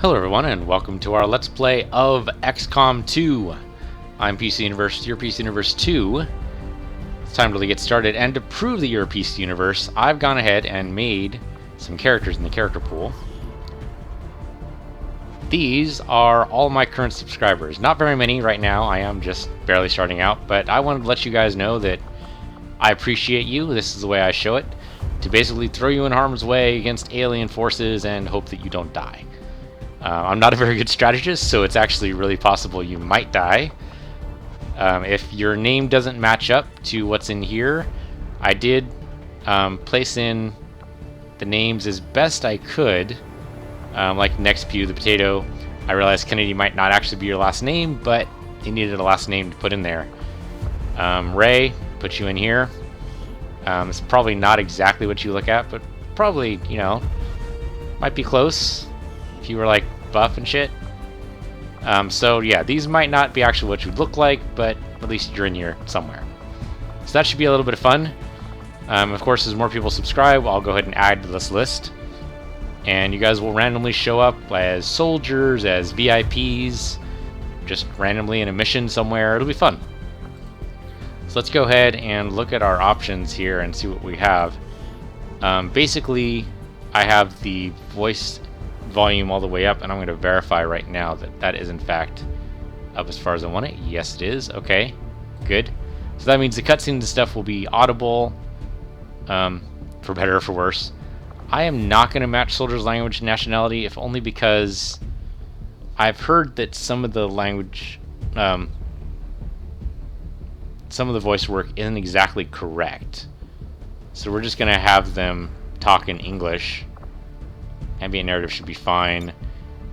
Hello everyone, and welcome to our Let's Play of XCOM 2. I'm PC Universe, your PC Universe 2. It's time to really get started, and to prove that you're a PC Universe, I've gone ahead and made some characters in the character pool. These are all my current subscribers. Not very many right now, I am just barely starting out, but I wanted to let you guys know that I appreciate you. This is the way I show it, to basically throw you in harm's way against alien forces and hope that you don't die. I'm not a very good strategist, so it's actually really possible you might die. If your name doesn't match up to what's in here, I did place in the names as best I could. Like Next Pew the Potato, I realized Kennedy might not actually be your last name, but you needed a last name to put in there. Ray, put you in here. It's probably not exactly what you look at, but probably, you know, might be close. If you were like buff and shit. So yeah, these might not be actually what you look like, but at least you're in here somewhere. So that should be a little bit of fun. Of course, as more people subscribe, I'll go ahead and add to this list. And you guys will randomly show up as soldiers, as VIPs, just randomly in a mission somewhere. It'll be fun. So let's go ahead and look at our options here and see what we have. Basically, I have the voice volume all the way up, and I'm going to verify right now that that is in fact up as far as I want it. Yes, it is. Okay, good. So that means the cutscenes and stuff will be audible, for better or for worse. I am not going to match soldiers' language and nationality, if only because I've heard that some of the language, some of the voice work isn't exactly correct. So we're just going to have them talk in English. Ambient narrative should be fine.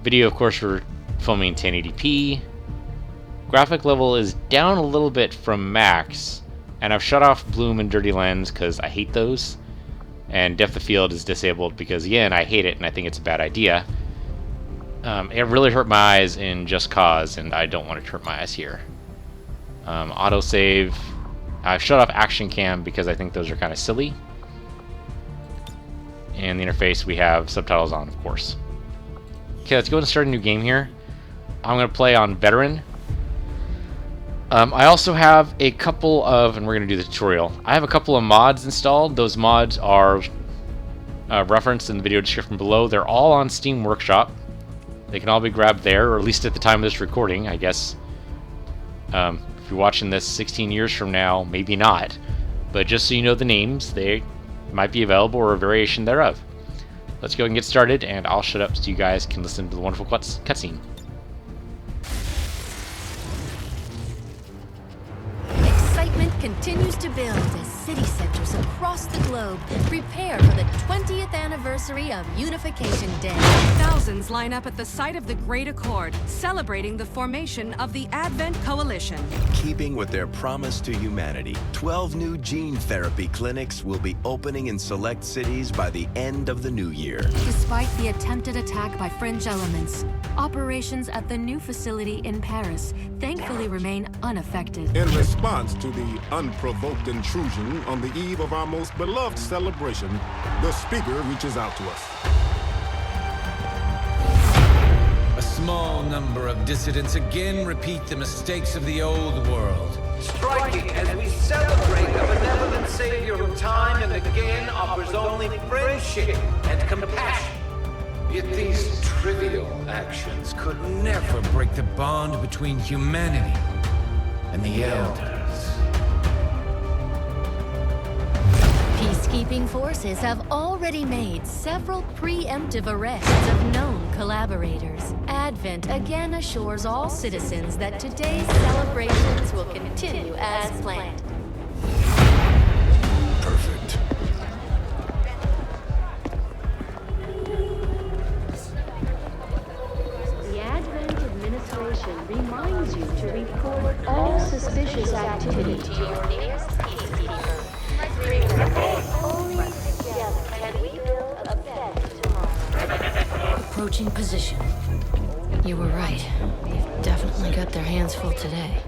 Video, of course, we're filming in 1080p. Graphic level is down a little bit from max, and I've shut off bloom and dirty lens because I hate those. And depth of field is disabled because, again, I hate it and I think it's a bad idea. It really hurt my eyes in Just Cause, and I don't want it to hurt my eyes here. Autosave. I've shut off action cam because I think those are kind of silly. And the interface, we have subtitles on, of course. Okay, let's go ahead and start a new game here. I'm going to play on Veteran. I also have a couple of, and we're going to do the tutorial, I have a couple of mods installed. Those mods are referenced in the video description below. They're all on Steam Workshop. They can all be grabbed there, or at least at the time of this recording, I guess. If you're watching this 16 years from now, maybe not. But just so you know the names, they might be available or a variation thereof. Let's go and get started, and I'll shut up so you guys can listen to the wonderful cutscene. Excitement continues to build as city centers across the globe prepare for the 20th anniversary of Unification Day. Thousands line up at the site of the Great Accord, celebrating the formation of the Advent Coalition. Keeping with their promise to humanity, 12 new gene therapy clinics will be opening in select cities by the end of the new year. Despite the attempted attack by fringe elements, operations at the new facility in Paris thankfully remain unaffected. In response to the unprovoked intrusion on the eve of our most beloved celebration, the speaker reaches out to us. A small number of dissidents again repeat the mistakes of the old world. Striking as we celebrate the benevolent savior who time and again offers only friendship and compassion. Yet these trivial actions could never break the bond between humanity and the Elders. Peacekeeping forces have already made several preemptive arrests of known collaborators. Advent again assures all citizens that today's celebrations will continue as planned. Perfect. The Advent administration reminds you to report all suspicious activity to your nearest peacekeeper. Only together can we build a better tomorrow. Approaching position. You were right. They've definitely got their hands full today.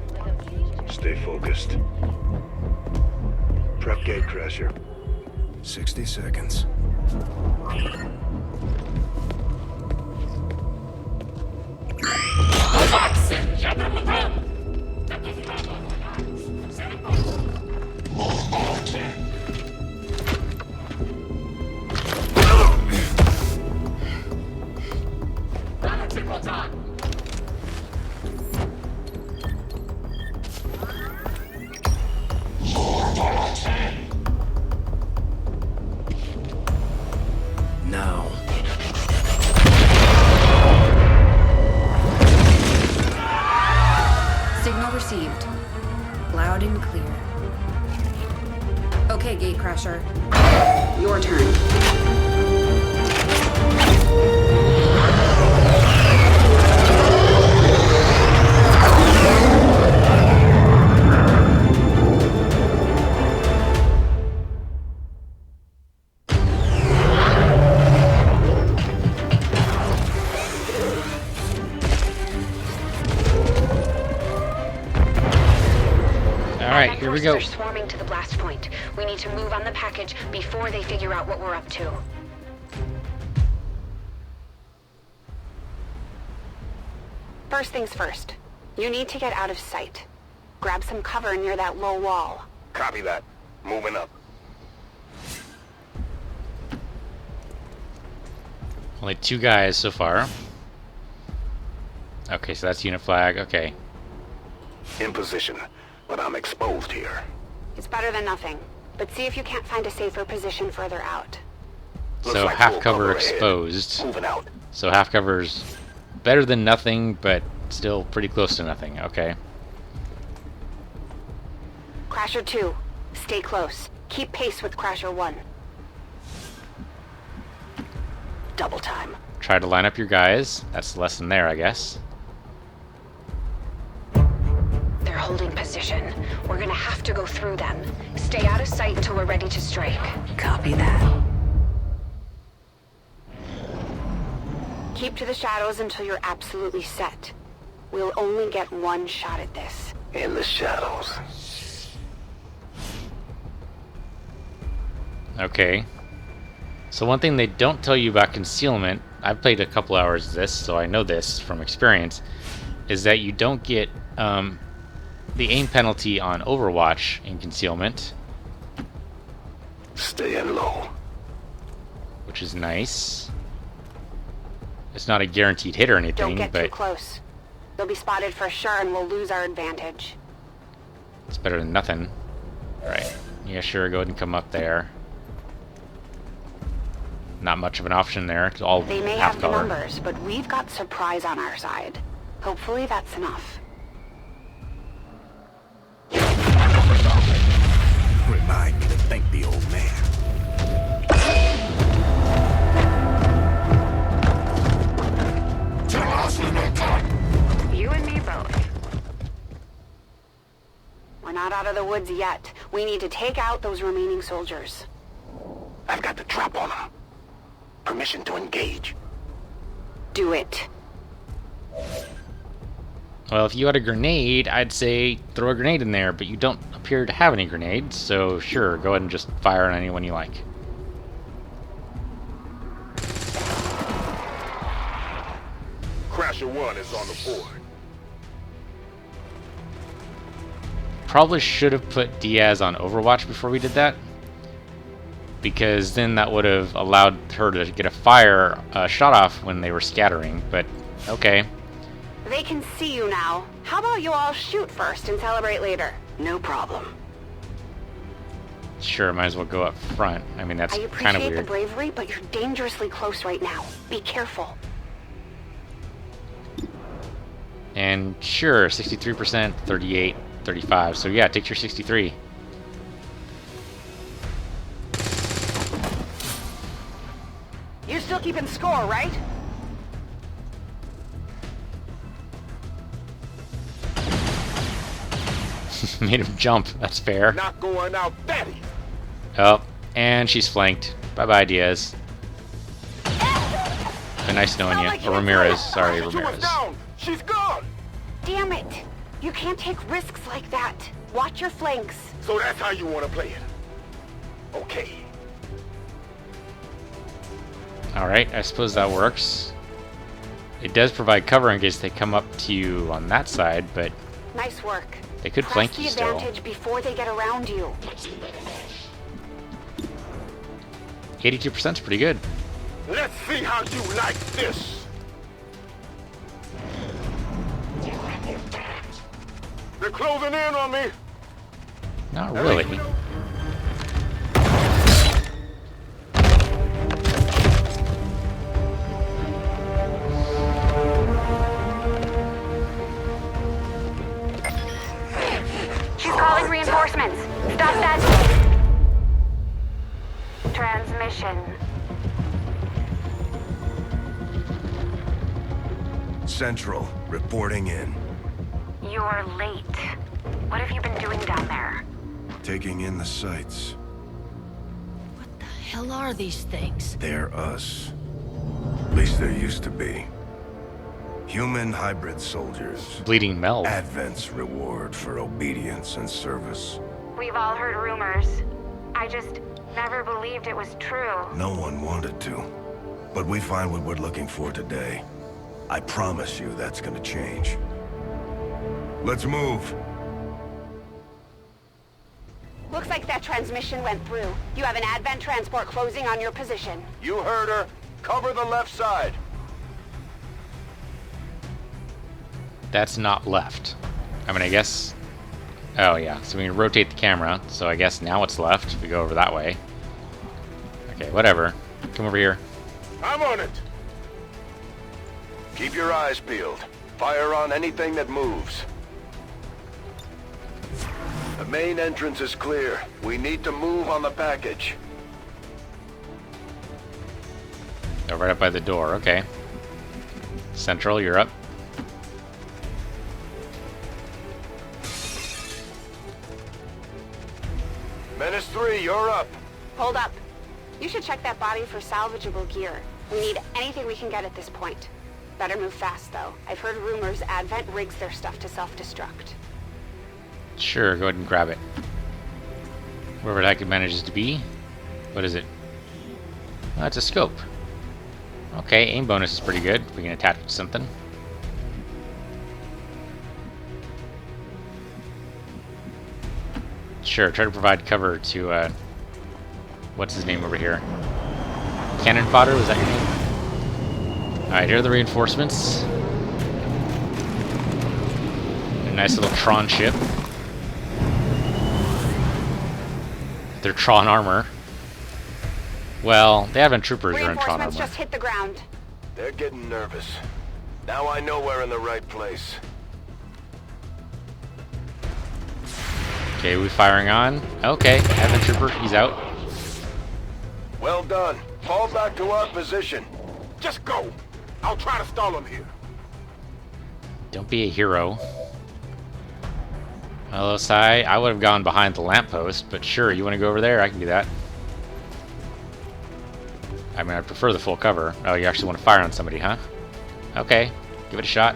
Stay focused. Prep gatecrasher. 60 seconds. Now. Signal received. Loud and clear. Okay, Gatecrasher. Your turn. Alright, here we go. They're swarming to the blast point. We need to move on the package before they figure out what we're up to. First things first. You need to get out of sight. Grab some cover near that low wall. Copy that. Moving up. Only 2 guys so far. Okay, so that's unit flag. Okay. In position, but I'm exposed here. It's better than nothing. But see if you can't find a safer position further out. So half cover exposed. Moving out. So half cover's better than nothing, but still pretty close to nothing. Okay. Crasher 2, stay close. Keep pace with Crasher 1. Double time. Try to line up your guys. That's the lesson there, I guess. They're holding position. We're gonna have to go through them. Stay out of sight until we're ready to strike. Copy that. Keep to the shadows until you're absolutely set. We'll only get one shot at this. In the shadows. Okay. So one thing they don't tell you about concealment, I've played a couple hours of this, so I know this from experience, is that you don't get the aim penalty on Overwatch in concealment. Staying low. Which is nice. It's not a guaranteed hit or anything, Don't get but too close. They'll be spotted for sure and we'll lose our advantage. it's better than nothing. Alright. Yeah, sure, go ahead and come up there. Not much of an option there. It's all They may half have the color. numbers, but we've got surprise on our side. Hopefully that's enough. Remind me to thank the old man. You and me both. We're not out of the woods yet. We need to take out those remaining soldiers. I've got the trap on them. Permission to engage. Do it. Well, if you had a grenade, I'd say throw a grenade in there, but you don't appear to have any grenades, so sure, go ahead and just fire on anyone you like. Crasher 1 is on the board. Probably should have put Diaz on Overwatch before we did that, because then that would have allowed her to get a shot off when they were scattering, but okay. They can see you now. How about you all shoot first and celebrate later? No problem. Sure, might as well go up front. I mean, that's I kind of appreciate the weird. bravery, but you're dangerously close right now. Be careful. And sure, 63%, 38, 35. So yeah, take your 63. You're still keeping score, right? Made him jump. That's fair. Not going out, Betty. Oh, and she's flanked. Bye-bye, Diaz. Been nice knowing you. Or Ramirez. Sorry, Ramirez. Down. She's gone. Damn it! You can't take risks like that. Watch your flanks. So that's how you want to play it. Okay. Alright, I suppose that works. It does provide cover in case they come up to you on that side, but Nice work. they could Press flank the you still. advantage before they get around you. 82% is pretty good. Let's see how you like this. closing in on me. Not really. She's calling reinforcements. Stop that. Transmission. Central, reporting in. You're late. What have you been doing down there? Taking in the sights. What the hell are these things? They're us. At least there used to be. Human hybrid soldiers. Bleeding Mel. Advent's reward for obedience and service. We've all heard rumors. I just never believed it was true. No one wanted to. But we find what we're looking for today. I promise you that's gonna change. Let's move. Looks like that transmission went through. You have an Advent transport closing on your position. You heard her. Cover the left side. That's not left. I mean, I guess... Oh, yeah. So we can rotate the camera. So I guess now it's left. We go over that way. Okay, whatever. Come over here. I'm on it. Keep your eyes peeled. Fire on anything that moves. The main entrance is clear. We need to move on the package. Oh, right up by the door. Okay. Central, you're up. Menace 3, you're up. Hold up. You should check that body for salvageable gear. We need anything we can get at this point. Better move fast, though. I've heard rumors Advent rigs their stuff to self-destruct. Sure, go ahead and grab it. Wherever the heck it manages to be. What is it? Oh, it's a scope. Okay, aim bonus is pretty good. We can attach it to something. Sure, try to provide cover to, what's his name over here? Cannon fodder, was that your name? Alright, here are the reinforcements. A nice little Tron ship. Their Tron armor. Well, the Advent troopers are in Tron armor. Reinforcements just hit the ground. They're getting nervous. Now I know we're in the right place. Okay, we firing on. Okay, Advent trooper, he's out. Well done. Fall back to our position. Just go. I'll try to stall him here. Don't be a hero. Hello, Sai. I would have gone behind the lamppost, but sure, you want to go over there? I can do that. I mean, I prefer the full cover. Oh, you actually want to fire on somebody, huh? Okay, give it a shot.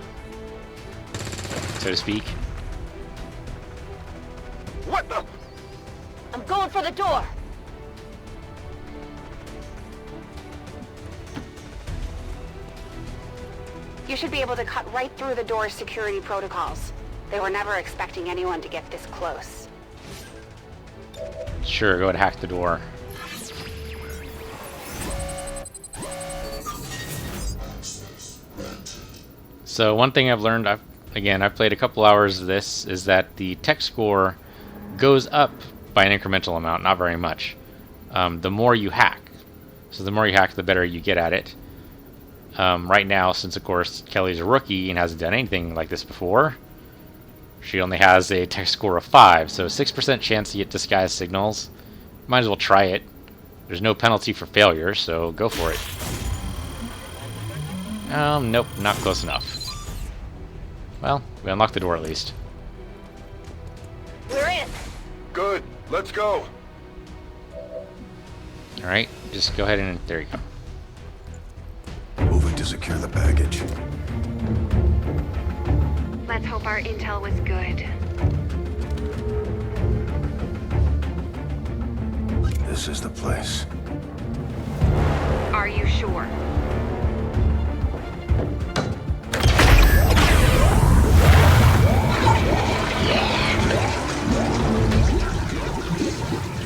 So to speak. What the? I'm going for the door. You should be able to cut right through the door's security protocols. They were never expecting anyone to get this close. Sure, go ahead and hack the door. So one thing I've learned, I've played a couple hours of this, is that the tech score goes up by an incremental amount, not very much. The more you hack. So the more you hack, the better you get at it. Right now, since of course Kelly's a rookie and hasn't done anything like this before, she only has a tech score of 5, so 6% chance to get disguise signals. Might as well try it. There's no penalty for failure, so go for it. Nope, not close enough. Well, we unlocked the door at least. We're in. Good. Let's go. Alright, just go ahead and... there you go. Moving to secure the package. Let's hope our intel was good. This is the place. Are you sure?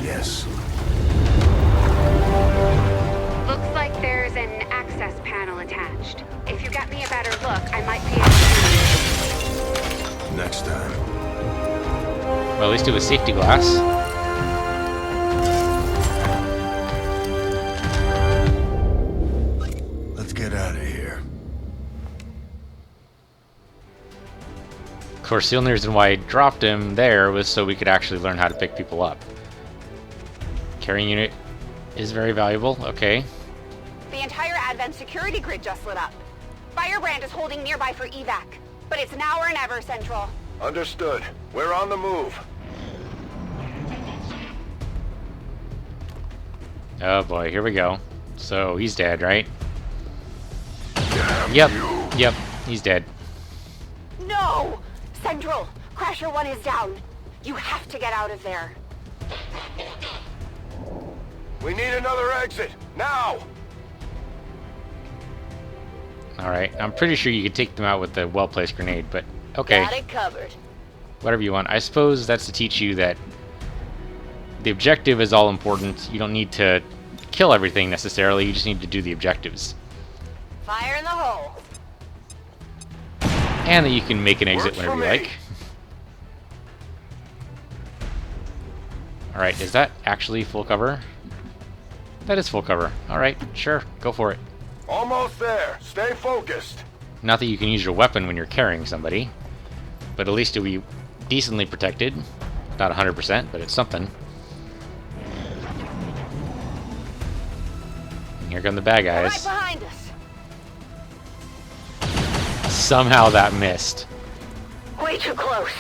Yes. Looks like there's an access panel attached. If you got me a better look, I might be able to... Next time. at least it was safety glass. Let's get out of here. Of course, the only reason why I dropped him there was so we could actually learn how to pick people up. Carrying unit is very valuable. Okay. The entire Advent security grid just lit up. Firebrand is holding nearby for evac, but it's now or never, Central. Understood. We're on the move. Oh boy, here we go. So he's dead, right? Damn Yep. you. Yep, he's dead. No! Central, Crasher 1 is down. You have to get out of there. We need another exit. Now! Alright, I'm pretty sure you could take them out with the well-placed grenade, but okay. Got it covered. Whatever you want. I suppose that's to teach you that the objective is all important. You don't need to kill everything necessarily, you just need to do the objectives. Fire in the hole. And that you can make an exit Works whenever for you me. like. Alright, is that actually full cover? That is full cover. Alright, sure, go for it. Almost there. Stay focused. Not that you can use your weapon when you're carrying somebody, but at least you'll be decently protected. Not 100%, but it's something. And here come the bad Right guys. behind us. Somehow that missed. Way too close.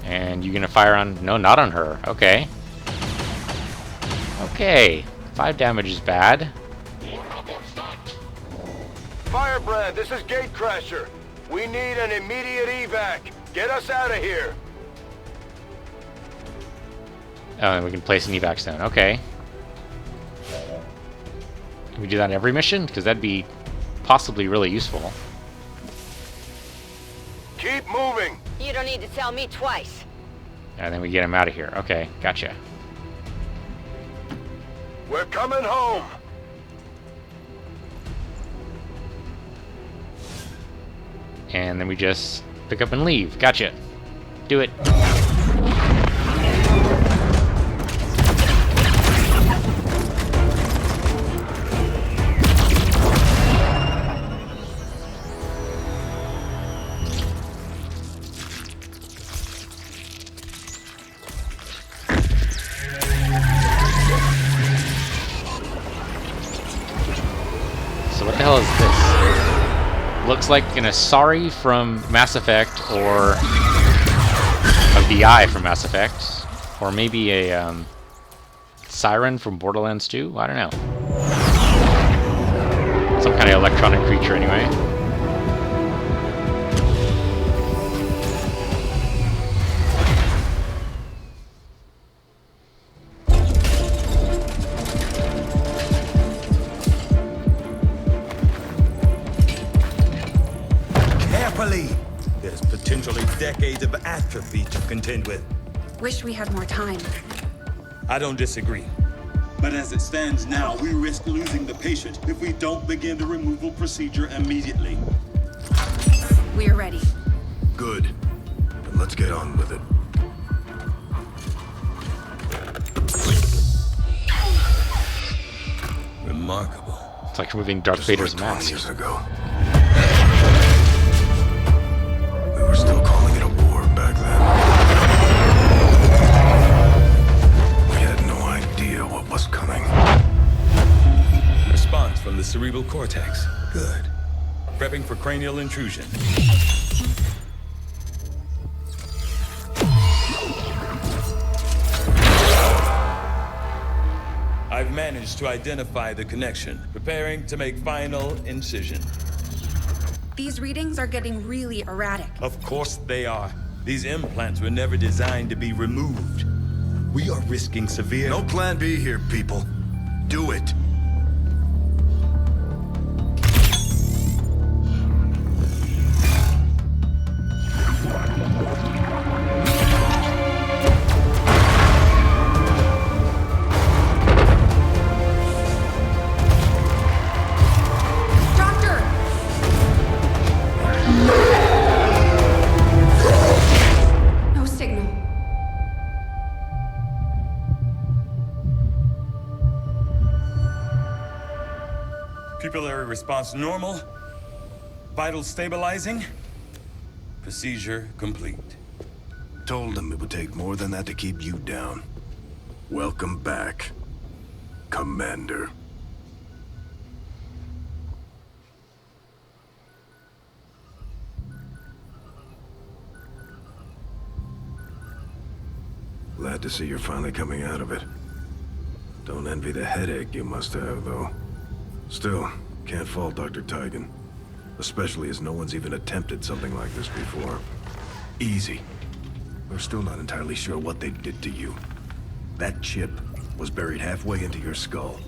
And you gonna fire on... No, not on her. Okay. Okay. 5 damage is bad. Firebrand, this is Gatecrasher. We need an immediate evac. Get us out of here. Oh, and we can place an evac zone. Okay. Can we do that in every mission? Because that'd be possibly really useful. Keep moving. You don't need to tell me twice. And then we get him out of here. Okay, gotcha. We're coming home. And then we just pick up and leave. Gotcha. Do it. So what the hell is this? Looks like an Asari from Mass Effect, or a VI from Mass Effect, or maybe a Siren from Borderlands 2? I don't know. Some kind of electronic creature anyway. There's potentially decades of atrophy to contend with. Wish we had more time. I don't disagree. But as it stands now, we risk losing the patient if we don't begin the removal procedure immediately. We're ready. Good. Then let's get on with it. Remarkable. It's like removing Darth Vader's like 20 mask. years ago. We were still calling it a war back then. We had no idea what was coming. Response from the cerebral cortex. Good. Prepping for cranial intrusion. I've managed to identify the connection, preparing to make final incision. These readings are getting really erratic. Of course they are. These implants were never designed to be removed. We are risking severe... No plan B here, people. Do it. No signal. response normal. Vitals stabilizing. Procedure complete. Told him it would take more than that to keep you down. Welcome back, Commander. Glad to see you're finally coming out of it. Don't envy the headache you must have, though. Still, can't fault Dr. Tigan. Especially as no one's even attempted something like this before. Easy. We're still not entirely sure what they did to you. That chip was buried halfway into your skull.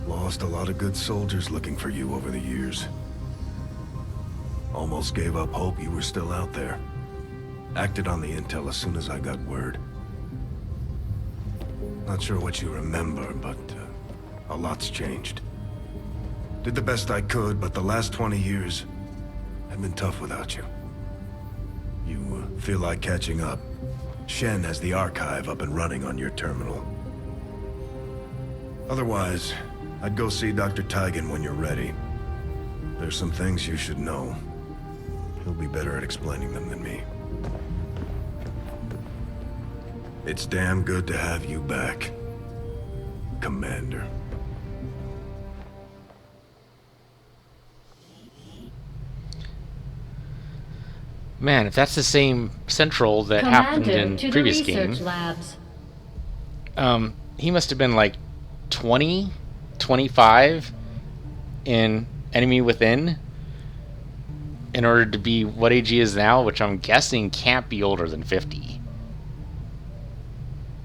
Lost a lot of good soldiers looking for you over the years. Almost gave up hope you were still out there. Acted on the intel as soon as I got word. Not sure what you remember, but a lot's changed. Did the best I could, but the last 20 years have been tough without you. You feel like catching up. Shen has the archive up and running on your terminal. Otherwise, I'd go see Dr. Tigan when you're ready. There's some things you should know. He'll be better at explaining them than me. It's damn good to have you back, Commander. Man, if that's the same Central that happened in the previous game, he must have been like 20, 25 in Enemy Within in order to be what age he is now, which I'm guessing can't be older than 50.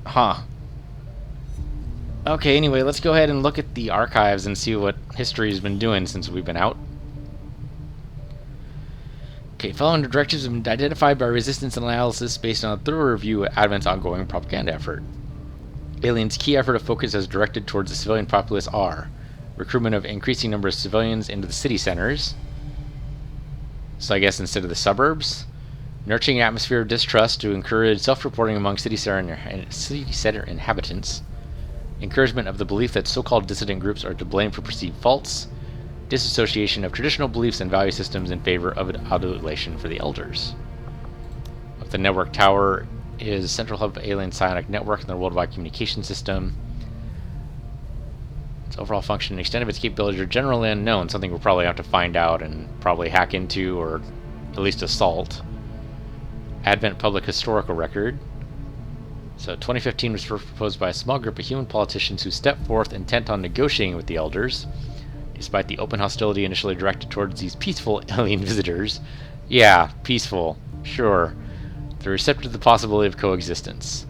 Huh. Okay, anyway, let's go ahead and look at the archives and see what history's been doing since we've been out. Okay, following directives have been identified by resistance analysis based on a thorough review of Advent's ongoing propaganda effort. Alien's key effort of focus is directed towards the civilian populace are recruitment of increasing number of civilians into the city centers, so I guess instead of the suburbs, nurturing an atmosphere of distrust to encourage self-reporting among city center inhabitants, encouragement of the belief that so-called dissident groups are to blame for perceived faults, disassociation of traditional beliefs and value systems in favor of adulation for the elders. The network tower is central hub of alien psionic network and their worldwide communication system. Its overall function and extent of its capabilities are generally unknown, something we'll probably have to find out and probably hack into or at least assault. Advent Public Historical Record. So 2015 was first proposed by a small group of human politicians who stepped forth intent on negotiating with the elders, despite the open hostility initially directed towards these peaceful alien visitors. Yeah, peaceful, sure. They're receptive to the possibility of coexistence.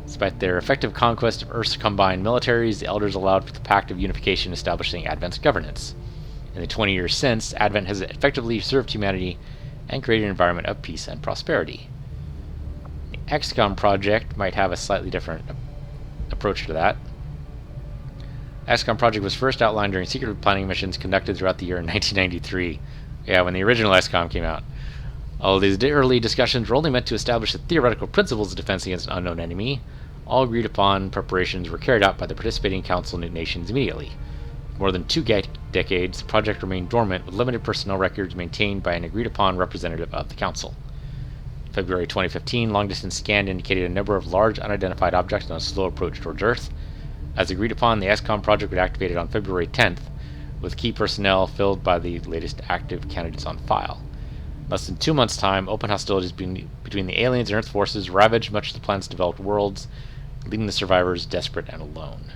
Despite their effective conquest of Earth's combined militaries, the elders allowed for the Pact of Unification establishing Advent's governance. In the 20 years since, Advent has effectively served humanity and created an environment of peace and prosperity. The XCOM project might have a slightly different approach to that. The XCOM project was first outlined during secret planning missions conducted throughout the year in 1993. Yeah, when the original XCOM came out. Although these early discussions were only meant to establish the theoretical principles of defense against an unknown enemy, all agreed upon preparations were carried out by the participating Council nations immediately. For more than 2 decades, the project remained dormant, with limited personnel records maintained by an agreed-upon representative of the Council. In February 2015, long-distance scan indicated a number of large unidentified objects on a slow approach towards Earth. As agreed upon, the XCOM project was activated on February 10th, with key personnel filled by the latest active candidates on file. In less than 2 months' time, open hostilities between the aliens and Earth forces ravaged much of the planet's developed worlds, leaving the survivors desperate and alone.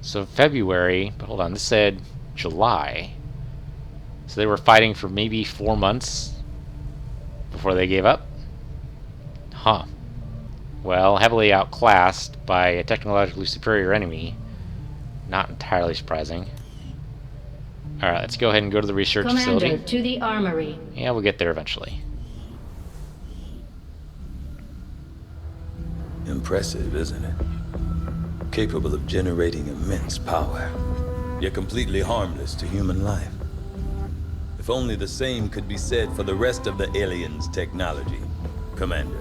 So February, but hold on, this said July. So they were fighting for maybe 4 months before they gave up? Huh. Well, heavily outclassed by a technologically superior enemy. Not entirely surprising. Alright, let's go ahead and go to the research facility. Commander, to the armory. Yeah, we'll get there eventually. Impressive, isn't it? Capable of generating immense power, yet completely harmless to human life. If only the same could be said for the rest of the aliens' technology, Commander.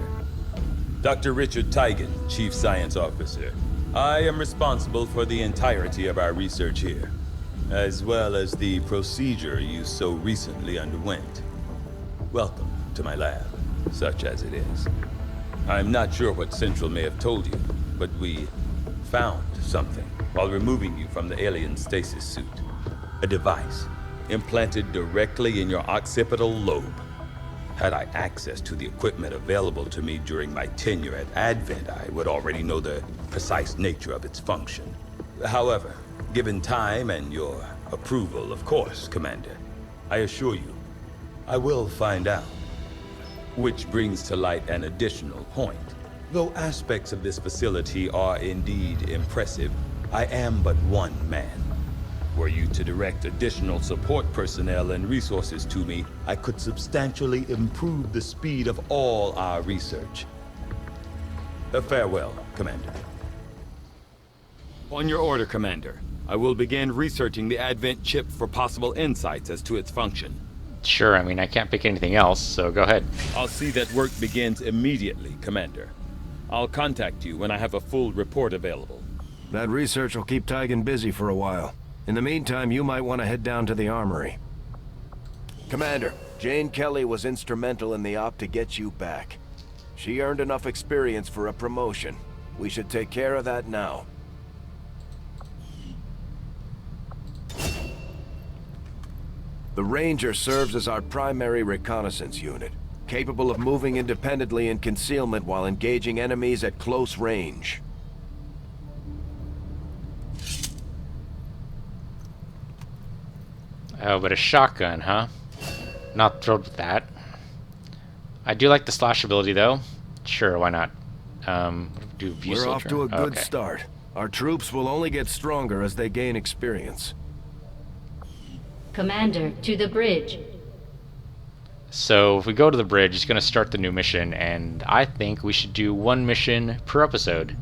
Dr. Richard Tigan, Chief Science Officer. I am responsible for the entirety of our research here. as well as the procedure you so recently underwent. Welcome to my lab, such as it is. I'm not sure what Central may have told you, but we found something while removing you from the alien stasis suit. A device implanted directly in your occipital lobe. Had I access to the equipment available to me during my tenure at Advent, I would already know the precise nature of its function. However, given time and your approval, of course, Commander, I assure you, I will find out. Which brings to light an additional point. Though aspects of this facility are indeed impressive, I am but one man. Were you to direct additional support personnel and resources to me, I could substantially improve the speed of all our research. Farewell, Commander. On your order, Commander. I will begin researching the Advent chip for possible insights as to its function. Sure, I mean, I can't pick anything else, so go ahead. I'll see that work begins immediately, Commander. I'll contact you when I have a full report available. That research will keep Tygan busy for a while. In the meantime, you might want to head down to the armory. Commander, Jane Kelly was instrumental in the op to get you back. She earned enough experience for a promotion. We should take care of that now. The Ranger serves as our primary reconnaissance unit, capable of moving independently in concealment while engaging enemies at close range. Oh, but a shotgun, huh? Not thrilled with that. I do like the slash ability, though. Sure, why not? Do view We're soldier? off to a good Okay. start. Our troops will only get stronger as they gain experience. Commander, to the bridge. So if we go to the bridge, it's going to start the new mission, and I think we should do one mission per episode,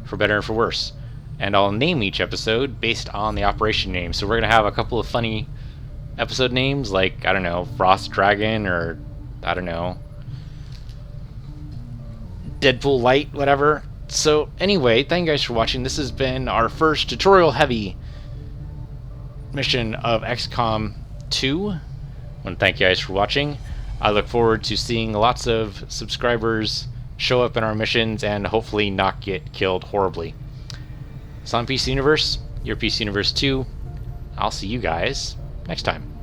for better and for worse. And I'll name each episode based on the operation name. So we're going to have a couple of funny episode names, like, I don't know, Frost Dragon, or, I don't know, Deadpool Light, whatever. So anyway, thank you guys for watching. This has been our first tutorial-heavy mission of XCOM 2. I want to thank you guys for watching. I look forward to seeing lots of subscribers show up in our missions and hopefully not get killed horribly. So I'm PC Universe, your PC Universe 2. I'll see you guys next time.